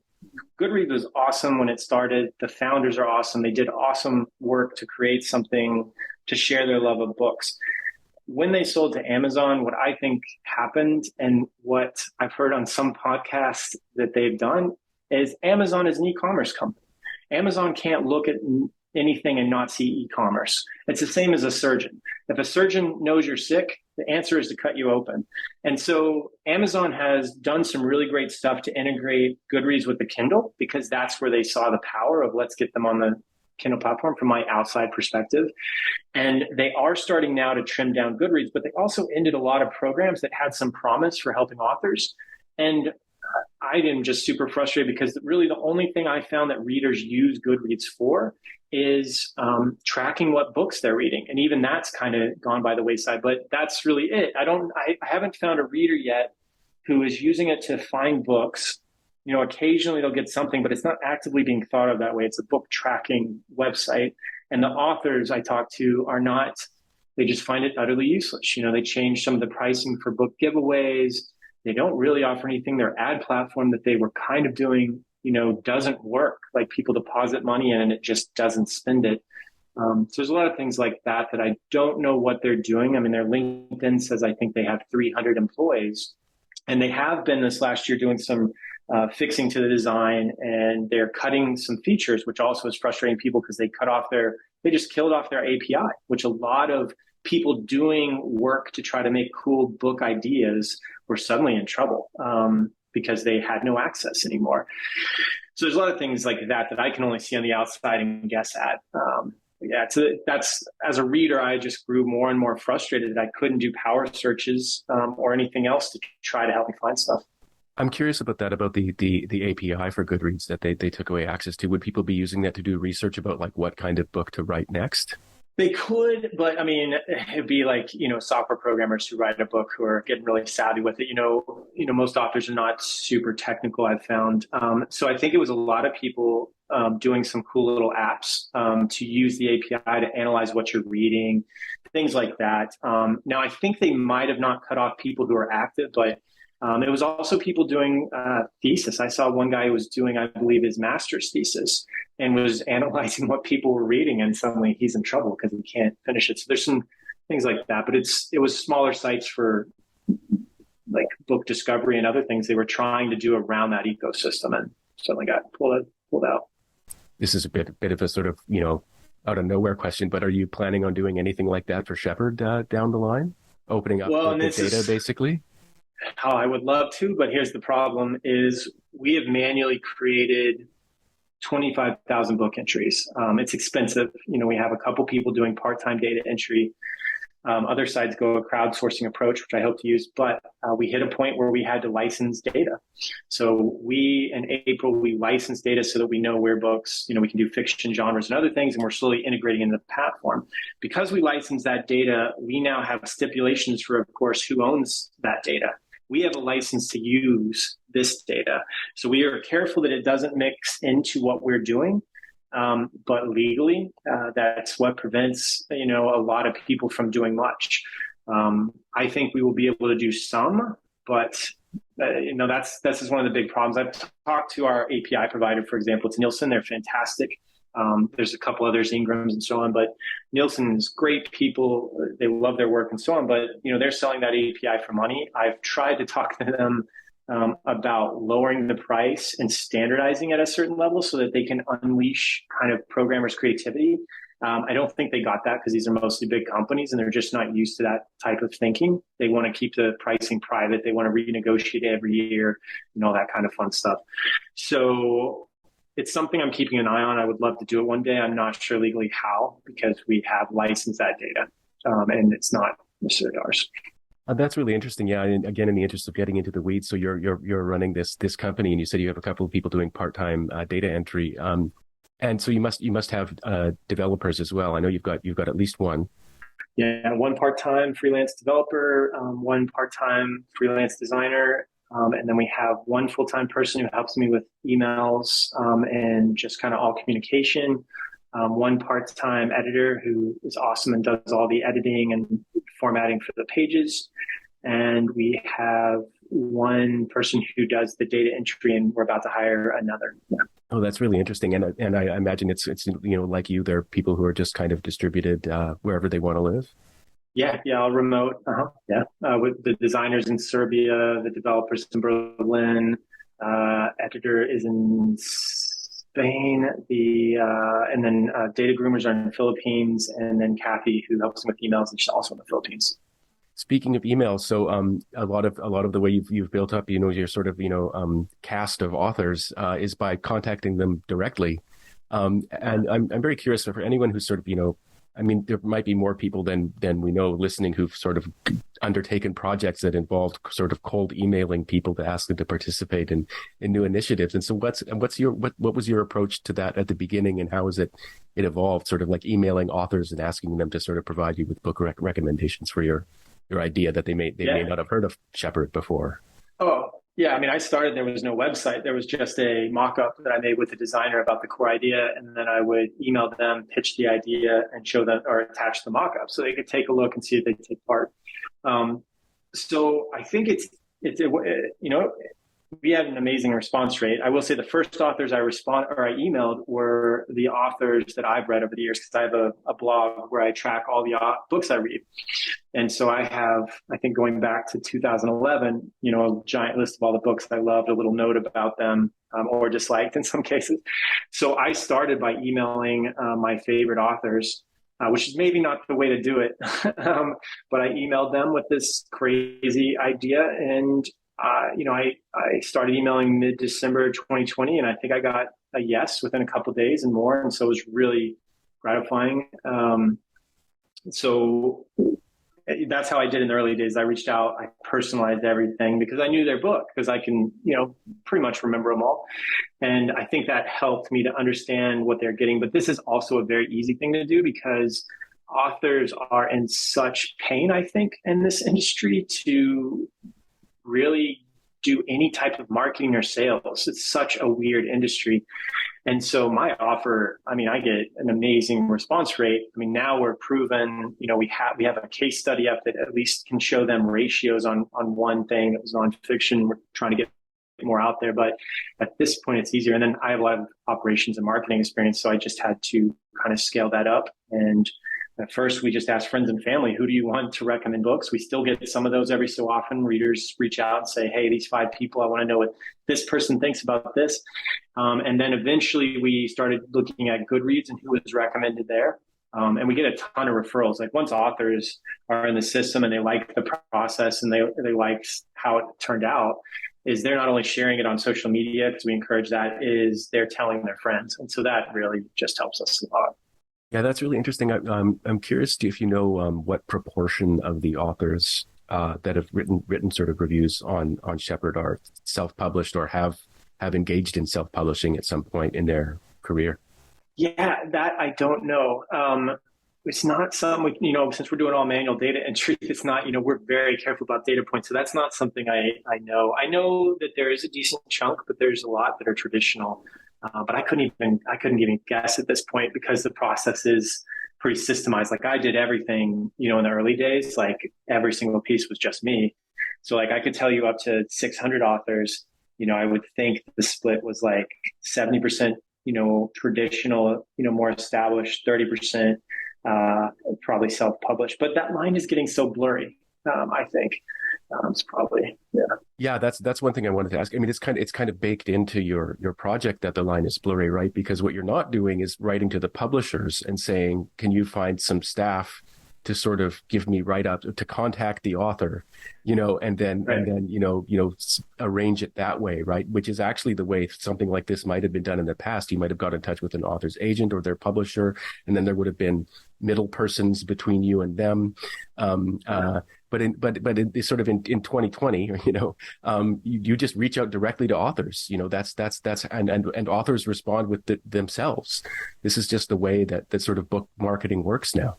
Goodreads was awesome when it started. The founders are awesome. They did awesome work to create something to share their love of books. When they sold to Amazon, what I think happened and what I've heard on some podcasts that they've done is Amazon is an e-commerce company. Amazon can't look at anything and not see e-commerce. It's the same as a surgeon. If a surgeon knows you're sick, the answer is to cut you open. And so Amazon has done some really great stuff to integrate Goodreads with the Kindle, because that's where they saw the power of let's get them on the Kindle platform from my outside perspective. And they are starting now to trim down Goodreads, but they also ended a lot of programs that had some promise for helping authors. And I am just super frustrated because really the only thing I found that readers use Goodreads for is tracking what books they're reading. And even that's kind of gone by the wayside, but that's really it. I haven't found a reader yet who is using it to find books. Occasionally they'll get something, but it's not actively being thought of that way. It's a book tracking website. And the authors I talk to are not they just find it utterly useless. They changed some of the pricing for book giveaways. They don't really offer anything. Their ad platform that they were kind of doing, doesn't work. Like, people deposit money in and it just doesn't spend it. So there's a lot of things like that I don't know what they're doing. I mean, their LinkedIn says I think they have 300 employees, and they have been this last year doing some fixing to the design, and they're cutting some features, which also is frustrating people because they just killed off their API, which a lot of people doing work to try to make cool book ideas were suddenly in trouble because they had no access anymore. So there's a lot of things like that I can only see on the outside and guess at. So that's, as a reader, I just grew more and more frustrated that I couldn't do power searches or anything else to try to help me find stuff. I'm curious about that, about the API for Goodreads that they took away access to. Would people be using that to do research about like what kind of book to write next? They could, but I mean, it'd be like, software programmers who write a book who are getting really savvy with it. Most authors are not super technical, I've found. So I think it was a lot of people doing some cool little apps to use the API to analyze what you're reading, things like that. Now, I think they might have not cut off people who are active, but it was also people doing thesis. I saw one guy who was doing, I believe, his master's thesis and was analyzing what people were reading, and suddenly he's in trouble because he can't finish it. So there's some things like that, but it was smaller sites for like book discovery and other things they were trying to do around that ecosystem, and suddenly got pulled out. This is a bit of a sort of, out of nowhere question, but are you planning on doing anything like that for Shepherd down the line? Opening up the data, basically? Oh, I would love to, but here's the problem is we have manually created 25,000 book entries. It's expensive. We have a couple people doing part-time data entry. Other sites go a crowdsourcing approach, which I hope to use, but we hit a point where we had to license data. So in April, we licensed data so that we know where books, we can do fiction genres and other things, and we're slowly integrating into the platform. Because we license that data, we now have stipulations for, of course, who owns that data. We have a license to use this data. So we are careful that it doesn't mix into what we're doing. But legally, that's what prevents, a lot of people from doing much. I think we will be able to do some, but, that's just one of the big problems. I've talked to our API provider, for example, it's Nielsen. They're fantastic. There's a couple others, Ingrams and so on, but Nielsen is great people. They love their work and so on, but, they're selling that API for money. I've tried to talk to them about lowering the price and standardizing at a certain level so that they can unleash kind of programmers' creativity. I don't think they got that because these are mostly big companies and they're just not used to that type of thinking. They want to keep the pricing private. They want to renegotiate every year and all that kind of fun stuff. So it's something I'm keeping an eye on. I would love to do it one day. I'm not sure legally how, because we have licensed that data and it's not necessarily ours. That's really interesting. Yeah, and again, in the interest of getting into the weeds, so you're running this company, and you said you have a couple of people doing part-time data entry, and so you must have developers as well. I know you've got at least one. Yeah, one part-time freelance developer, one part-time freelance designer, and then we have one full-time person who helps me with emails and just kind of all communication. One part-time editor who is awesome and does all the editing and formatting for the pages. And we have one person who does the data entry, and we're about to hire another. Yeah. Oh, that's really interesting. And I imagine it's like you, there are people who are just kind of distributed wherever they want to live. Yeah, all remote. With the designers in Serbia, the developers in Berlin, editor is in Spain, and then data groomers are in the Philippines, and then Kathy, who helps with emails, and she's also in the Philippines. Speaking of emails, so a lot of the way you've built up, your sort of cast of authors is by contacting them directly, and I'm very curious for anyone who's sort of there might be more people than we know listening who've sort of undertaken projects that involved sort of cold emailing people to ask them to participate in new initiatives. And so what was your approach to that at the beginning, and how has it evolved, sort of like emailing authors and asking them to sort of provide you with book recommendations for your idea that they may not have heard of Shepherd before? Oh, Yeah, I mean, I started, there was no website. There was just a mock-up that I made with the designer about the core idea. And then I would email them, pitch the idea and show them or attach the mock-up so they could take a look and see if they could take part. Um, so I think we had an amazing response rate. I will say the first authors I emailed were the authors that I've read over the years, because I have a blog where I track all the books I read. And so I have, I think going back to 2011, a giant list of all the books I loved, a little note about them, or disliked in some cases. So I started by emailing my favorite authors, which is maybe not the way to do it. But I emailed them with this crazy idea, and I started emailing mid-December 2020, and I think I got a yes within a couple of days and more. And so it was really gratifying. So that's how I did in the early days. I reached out, I personalized everything because I knew their book, because I can, pretty much remember them all. And I think that helped me to understand what they're getting. But this is also a very easy thing to do because authors are in such pain, I think, in this industry to really do any type of marketing or sales. It's such a weird industry. And so my offer, I mean, I get an amazing response rate. I mean, now we're proven, we have a case study up that at least can show them ratios on one thing that was nonfiction. We're trying to get more out there, but at this point it's easier. And then I have a lot of operations and marketing experience. So I just had to kind of scale that up. And at first, we just asked friends and family, who do you want to recommend books? We still get some of those every so often. Readers reach out and say, hey, these 5 people, I want to know what this person thinks about this. And then eventually we started looking at Goodreads and who was recommended there. And we get a ton of referrals. Like once authors are in the system and they like the process and they like how it turned out, is they're not only sharing it on social media, because we encourage that, is they're telling their friends. And so that really just helps us a lot. Yeah, that's really interesting. I'm curious if you know what proportion of the authors that have written sort of reviews on Shepherd are self-published or have engaged in self-publishing at some point in their career. Yeah, that I don't know. It's not something, since we're doing all manual data entry, it's not, we're very careful about data points. So that's not something I know. I know that there is a decent chunk, but there's a lot that are traditional. But I couldn't even guess at this point because the process is pretty systemized. Like I did everything, in the early days, like every single piece was just me. So like I could tell you up to 600 authors, I would think the split was like 70%, traditional, more established, 30%, probably self-published. But that line is getting so blurry, I think. It's probably, yeah. Yeah, that's one thing I wanted to ask. I mean, it's kind of baked into your project that the line is blurry, right? Because what you're not doing is writing to the publishers and saying, can you find some staff to sort of give me write up to contact the author, and then arrange it that way, right? Which is actually the way something like this might have been done in the past. You might have got in touch with an author's agent or their publisher, and then there would have been middle persons between you and them. But in sort of in 2020, you just reach out directly to authors. That's and authors respond with themselves. This is just the way that sort of book marketing works now.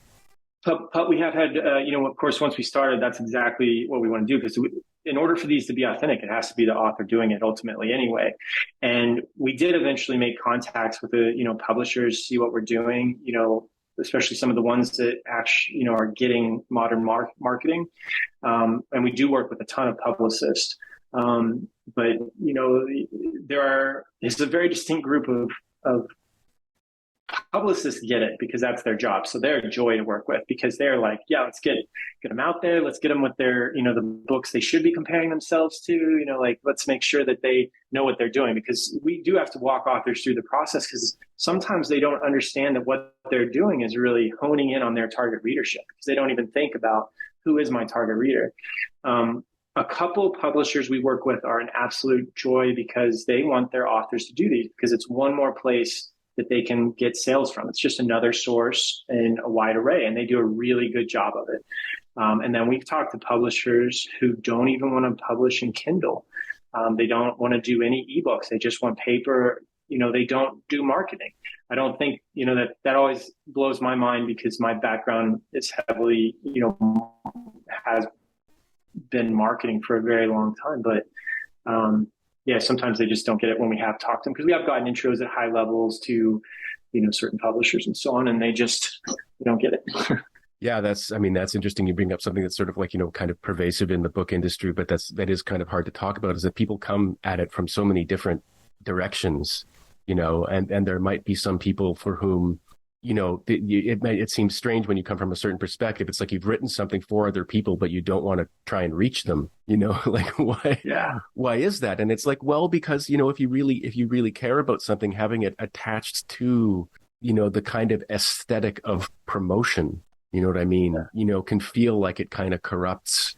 But we have had, of course, once we started, that's exactly what we want to do, because in order for these to be authentic, it has to be the author doing it ultimately anyway. And we did eventually make contacts with the, publishers, see what we're doing, especially some of the ones that actually, are getting modern marketing. And we do work with a ton of publicists. But, it's a very distinct group of publicists get it because that's their job. So they're a joy to work with because they're like, yeah, let's get them out there. Let's get them with their, the books they should be comparing themselves to, let's make sure that they know what they're doing, because we do have to walk authors through the process, because sometimes they don't understand that what they're doing is really honing in on their target readership, because they don't even think about who is my target reader. A couple publishers we work with are an absolute joy because they want their authors to do these, because it's one more place that they can get sales from. It's just another source in a wide array, and they do a really good job of it. And then we've talked to publishers who don't even want to publish in Kindle. They don't want to do any ebooks. They just want paper. They don't do marketing. I don't think, that always blows my mind, because my background is heavily, has been marketing for a very long time. But Yeah, sometimes they just don't get it when we have talked to them, because we have gotten intros at high levels to, certain publishers and so on, and they don't get it. Yeah, I mean, that's interesting. You bring up something that's sort of like, kind of pervasive in the book industry, but that is kind of hard to talk about, is that people come at it from so many different directions, and there might be some people for whom, it seems strange when you come from a certain perspective. It's like you've written something for other people, but you don't want to try and reach them, like why is that? And it's like, well, because, if you really care about something, having it attached to, the kind of aesthetic of promotion, you know what I mean? Can feel like it kind of corrupts,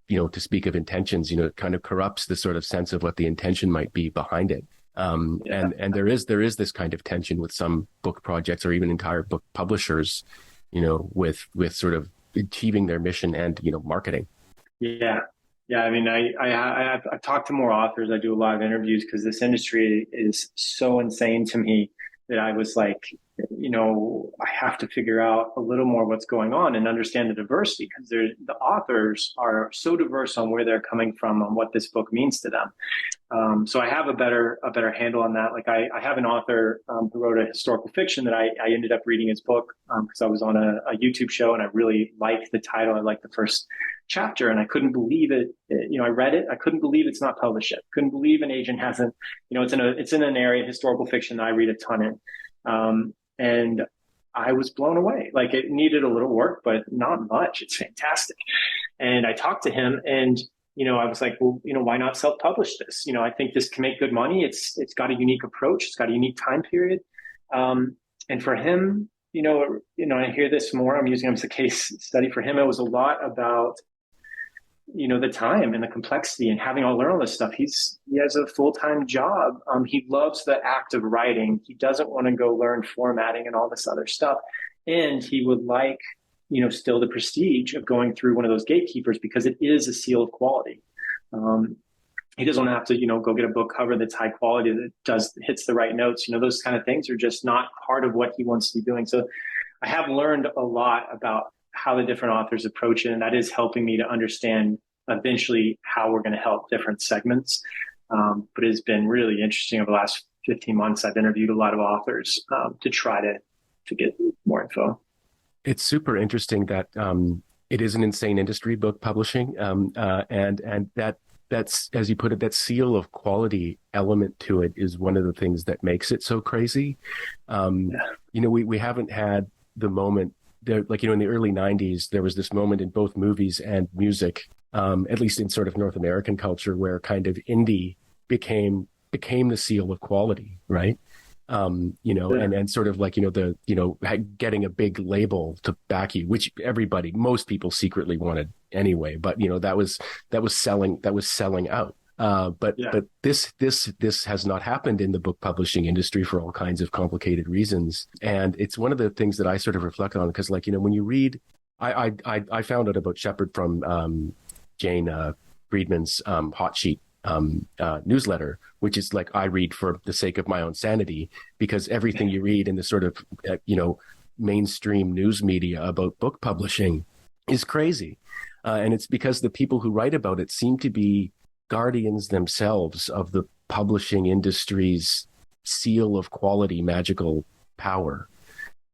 to speak of intentions, it kind of corrupts the sort of sense of what the intention might be behind it. And there is this kind of tension with some book projects or even entire book publishers, with sort of achieving their mission and, marketing. Yeah. Yeah. I mean, I've talked to more authors. I do a lot of interviews because this industry is so insane to me that I was like, I have to figure out a little more what's going on and understand the diversity, because the authors are so diverse on where they're coming from, on what this book means to them. So I have a better handle on that. Like I have an author who wrote a historical fiction that I ended up reading his book because I was on a YouTube show and I really liked the title. I liked the first chapter and I couldn't believe it. I read it. I couldn't believe it's not published yet. Couldn't believe an agent hasn't. It's in an area, historical fiction, that I read a ton in. And I was blown away. Like, it needed a little work, but not much. It's fantastic. And I talked to him and, I was like, well, why not self-publish this? I think this can make good money. It's got a unique approach. It's got a unique time period. And for him, I hear this more. I'm using him as a case study. For him, it was a lot about, the time and the complexity and having to learn all this stuff. He has a full-time job. He loves the act of writing. He doesn't want to go learn formatting and all this other stuff. And he would like, still the prestige of going through one of those gatekeepers, because it is a seal of quality. He doesn't have to, go get a book cover that's high quality, that hits the right notes. Those kind of things are just not part of what he wants to be doing. So I have learned a lot about how the different authors approach it. And that is helping me to understand eventually how we're going to help different segments. But it's been really interesting over the last 15 months. I've interviewed a lot of authors to try to get more info. It's super interesting that it is an insane industry, book publishing, and that's, as you put it, that seal of quality element to it is one of the things that makes it so crazy. We haven't had the moment there, like, in the early 90s, there was this moment in both movies and music, at least in sort of North American culture, where kind of indie became the seal of quality, right? And sort of like, getting a big label to back you, which most people secretly wanted anyway, but that was selling out. But this has not happened in the book publishing industry for all kinds of complicated reasons. And it's one of the things that I sort of reflect on, because when you read, I found out about Shepard from Jane Friedman's Hot Sheet newsletter, which is like, I read for the sake of my own sanity, because everything you read in the sort of, mainstream news media about book publishing is crazy. And it's because the people who write about it seem to be guardians themselves of the publishing industry's seal of quality, magical power.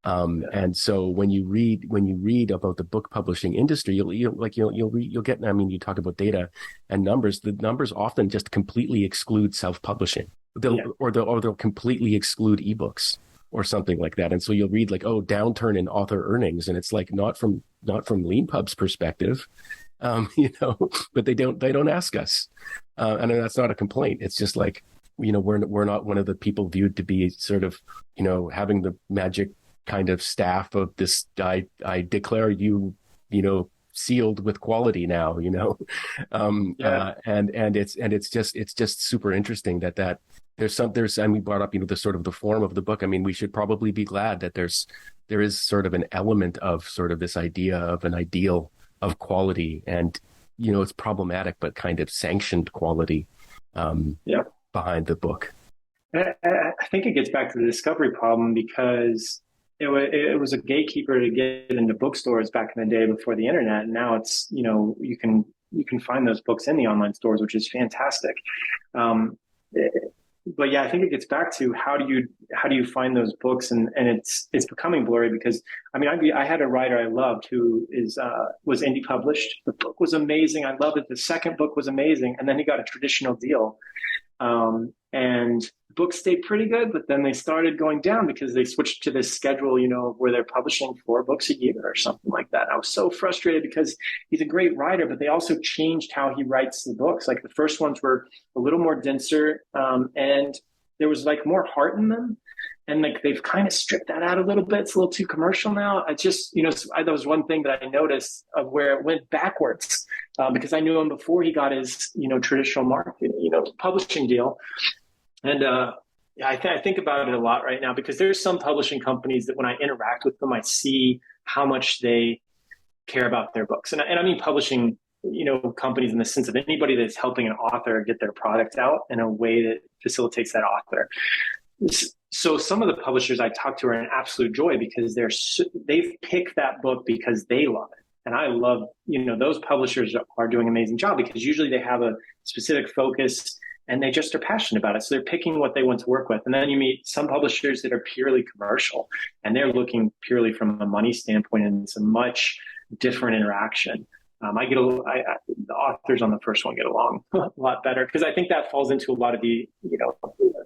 And so when you read about the book publishing industry, you'll get, I mean, you talk about data and numbers. The numbers often just completely exclude self-publishing. They'll completely exclude ebooks or something like that. And so you'll read like, oh, downturn in author earnings, and it's like not from Leanpub's perspective, but they don't ask us, and that's not a complaint. It's just like, we're not one of the people viewed to be sort of, having the magic kind of staff of this. I declare you, sealed with quality now, and it's just super interesting that and we brought up, the sort of the form of the book. I mean, we should probably be glad that there is sort of an element of sort of this idea of an ideal of quality, and it's problematic but kind of sanctioned quality behind the book. I think it gets back to the discovery problem, because it was a gatekeeper to get into bookstores back in the day before the internet. And now it's, you can you can find those books in the online stores, which is fantastic. Um, but yeah, I think it gets back to how do you find those books, and it's becoming blurry because I mean I had a writer I loved who was indie published. The book was amazing. I loved it. The second book was amazing, and then he got a traditional deal. And books stayed pretty good, but then they started going down because they switched to this schedule, where they're publishing 4 books a year or something like that. I was so frustrated because he's a great writer, but they also changed how he writes the books. Like the first ones were a little more denser, and there was like more heart in them. And like they've kind of stripped that out a little bit. It's a little too commercial now. I just, that was one thing that I noticed of where it went backwards, because I knew him before he got his, traditional market, publishing deal. And I think about it a lot right now because there's some publishing companies that when I interact with them, I see how much they care about their books. And I mean publishing, companies in the sense of anybody that's helping an author get their product out in a way that facilitates that author. So some of the publishers I talk to are an absolute joy because they've picked that book because they love it. And I love, those publishers are doing an amazing job because usually they have a specific focus and they just are passionate about it. So they're picking what they want to work with. And then you meet some publishers that are purely commercial and they're looking purely from a money standpoint, and it's a much different interaction. The authors on the first one get along a lot better because I think that falls into a lot of the,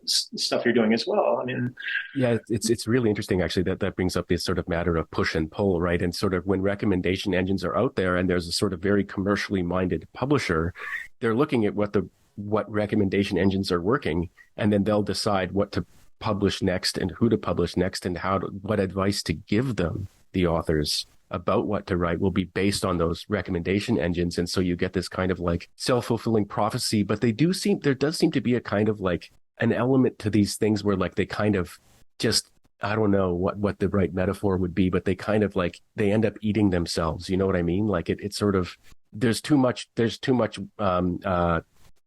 stuff you're doing as well. I mean, yeah, it's really interesting actually that brings up this sort of matter of push and pull, right? And sort of when recommendation engines are out there and there's a sort of very commercially minded publisher, they're looking at what recommendation engines are working, and then they'll decide what to publish next and who to publish next and what advice to give them, the authors, about what to write will be based on those recommendation engines. And so you get this kind of like self-fulfilling prophecy, but there does seem to be a kind of like an element to these things where like they kind of just, I don't know what the right metaphor would be, but they kind of like, they end up eating themselves. You know what I mean? Like it's sort of, there's too much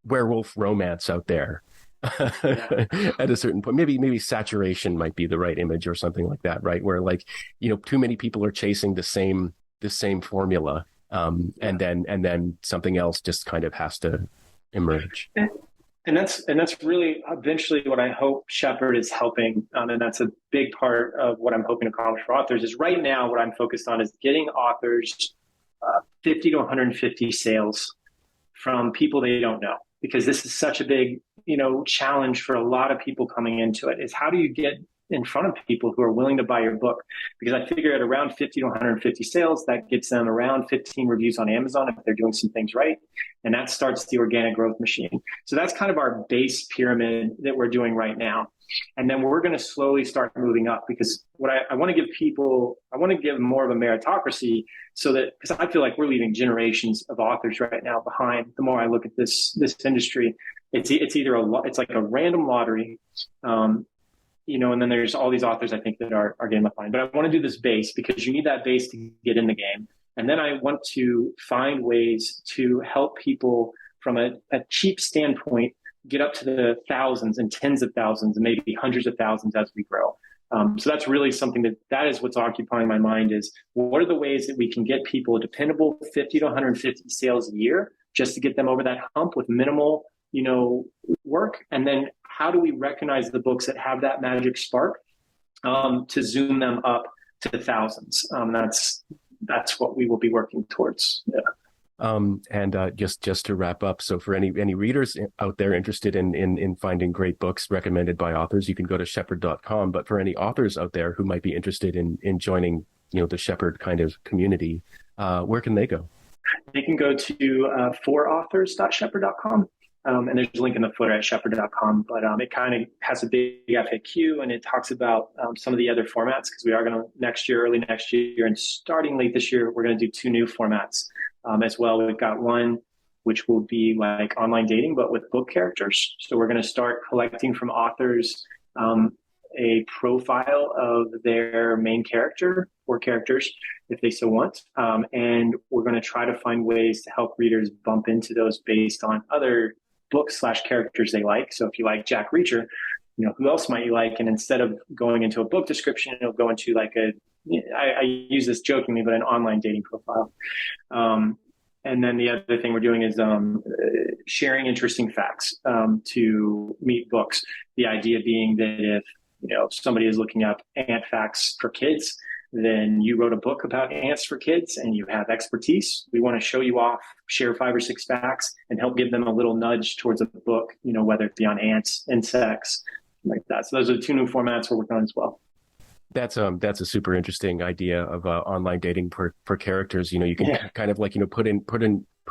werewolf romance out there. At a certain point, maybe saturation might be the right image or something like that, right? Where like, too many people are chasing the same formula, and then something else just kind of has to emerge. And that's really eventually what I hope Shepherd is helping, and that's a big part of what I'm hoping to accomplish for authors. Is right now what I'm focused on is getting authors 50 to 150 sales from people they don't know. Because this is such a big, challenge for a lot of people coming into it, is how do you get in front of people who are willing to buy your book? Because I figure at around 50 to 150 sales, that gets them around 15 reviews on Amazon if they're doing some things right. And that starts the organic growth machine. So that's kind of our base pyramid that we're doing right now. And then we're going to slowly start moving up because what I want to give people, I want to give more of a meritocracy so that, because I feel like we're leaving generations of authors right now behind. The more I look at this industry, it's it's like a random lottery, and then there's all these authors I think that are getting left behind. But I want to do this base because you need that base to get in the game. And then I want to find ways to help people from a cheap standpoint get up to the thousands and tens of thousands and maybe hundreds of thousands as we grow. So that's really something that is what's occupying my mind is what are the ways that we can get people a dependable 50 to 150 sales a year just to get them over that hump with minimal, work. And then how do we recognize the books that have that magic spark to zoom them up to the thousands? That's what we will be working towards. Yeah. Just to wrap up, so for any readers out there interested in finding great books recommended by authors, you can go to shepherd.com. But for any authors out there who might be interested in joining, the Shepherd kind of community, where can they go? They can go to forauthors.shepherd.com. And there's a link in the footer at shepherd.com, but it kind of has a big FAQ and it talks about some of the other formats because we are going to early next year and starting late this year, we're going to do 2 new formats as well. We've got one which will be like online dating, but with book characters. So we're going to start collecting from authors a profile of their main character or characters if they so want. And we're going to try to find ways to help readers bump into those based on other books/characters they like. So if you like Jack Reacher, who else might you like? And instead of going into a book description, it'll go into like I use this jokingly, but an online dating profile. And then the other thing we're doing is sharing interesting facts to meet books. The idea being that if somebody is looking up ant facts for kids, then you wrote a book about ants for kids and you have expertise. We want to show you off, share 5 or 6 facts, and help give them a little nudge towards a book. Whether it be on ants, insects, like that. So those are the 2 new formats we're working on as well. That's a super interesting idea of online dating for characters. You can kind of like put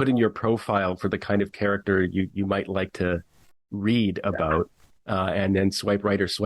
in your profile for the kind of character you might like to read about, and then swipe right or swipe